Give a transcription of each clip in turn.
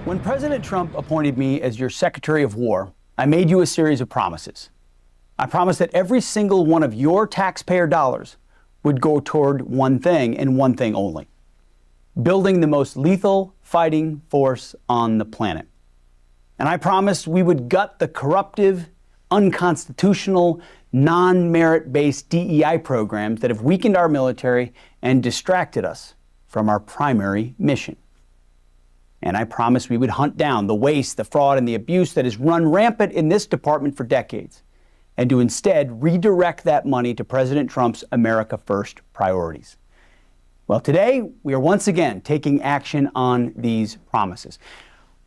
When President Trump appointed me as your Secretary of War, I made you a series of promises. I promised that every single one of your taxpayer dollars would go toward one thing and one thing only: building the most lethal fighting force on the planet. And I promised we would gut the corruptive, unconstitutional, non-merit-based DEI programs that have weakened our military and distracted us from our primary mission. And I promised we would hunt down the waste, the fraud, and the abuse that has run rampant in this department for decades, and to instead redirect that money to President Trump's America First priorities. Well, today, we are once again taking action on these promises.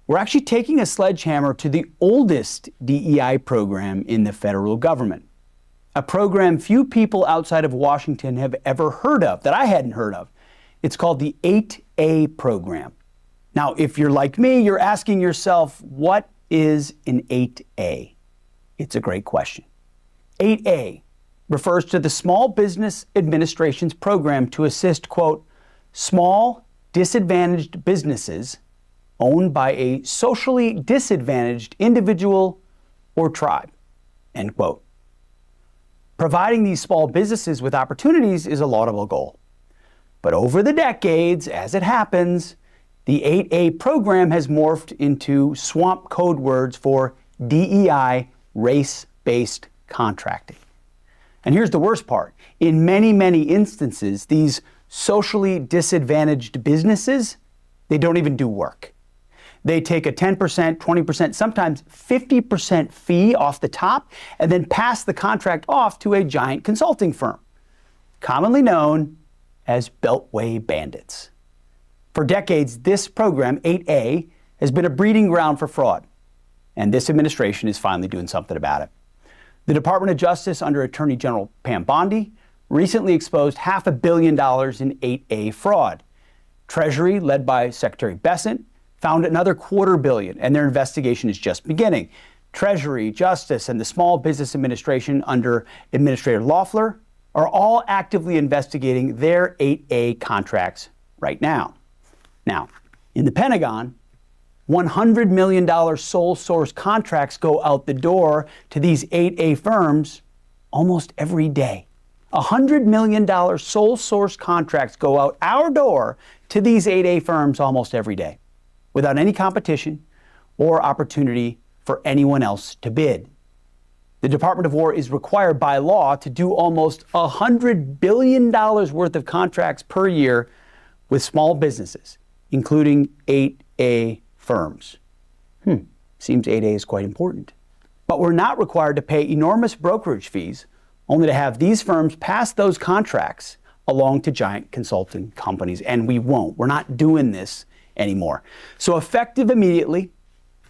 We're actually taking a sledgehammer to the oldest DEI program in the federal government, a program few people outside of Washington have ever heard of, that I hadn't heard of. It's called the 8A program. Now, if you're like me, you're asking yourself, what is an 8A? It's a great question. 8A refers to the Small Business Administration's program to assist, quote, small, disadvantaged businesses owned by a socially disadvantaged individual or tribe, end quote. Providing these small businesses with opportunities is a laudable goal. But over the decades, as it happens, the 8A program has morphed into swamp code words for DEI, race-based contracting. And here's the worst part. In many, many instances, these socially disadvantaged businesses, they don't even do work. They take a 10%, 20%, sometimes 50% fee off the top and then pass the contract off to a giant consulting firm, commonly known as Beltway bandits. For decades, this program, 8A, has been a breeding ground for fraud, and this administration is finally doing something about it. The Department of Justice under Attorney General Pam Bondi recently exposed $500 million in 8A fraud. Treasury, led by Secretary Bessent, found another $250 million, and their investigation is just beginning. Treasury, Justice, and the Small Business Administration under Administrator Loeffler are all actively investigating their 8A contracts right now. Now, in the Pentagon, $100 million sole source contracts go out the door to these 8A firms almost every day. $100 million sole source contracts go out our door to these 8A firms almost every day, without any competition or opportunity for anyone else to bid. The Department of War is required by law to do almost $100 billion worth of contracts per year with small businesses, including 8A firms. Seems 8A is quite important. But we're not required to pay enormous brokerage fees, only to have these firms pass those contracts along to giant consulting companies, and we won't. We're not doing this anymore. So effective immediately,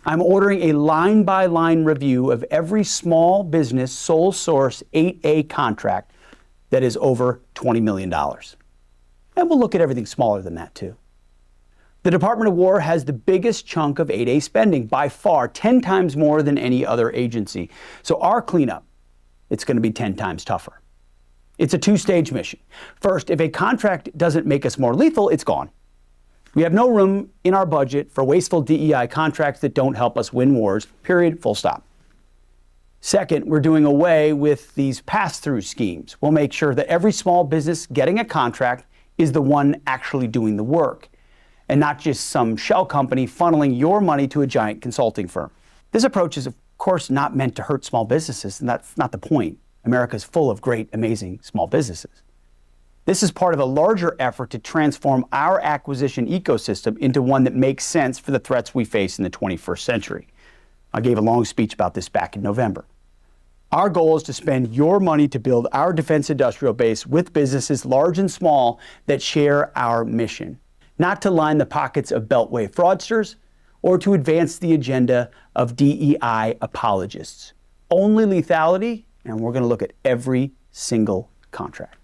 I'm ordering a line-by-line review of every small business sole source 8A contract that is over $20 million. And we'll look at everything smaller than that too. The Department of War has the biggest chunk of 8A spending, by far, 10 times more than any other agency. So our cleanup, it's going to be 10 times tougher. It's a two-stage mission. First, if a contract doesn't make us more lethal, it's gone. We have no room in our budget for wasteful DEI contracts that don't help us win wars, period, full stop. Second, we're doing away with these pass-through schemes. We'll make sure that every small business getting a contract is the one actually doing the work, and not just some shell company funneling your money to a giant consulting firm. This approach is, of course, not meant to hurt small businesses, and that's not the point. America is full of great, amazing small businesses. This is part of a larger effort to transform our acquisition ecosystem into one that makes sense for the threats we face in the 21st century. I gave a long speech about this back in November. Our goal is to spend your money to build our defense industrial base with businesses large and small that share our mission, not to line the pockets of Beltway fraudsters or to advance the agenda of DEI apologists. Only lethality, and we're going to look at every single contract.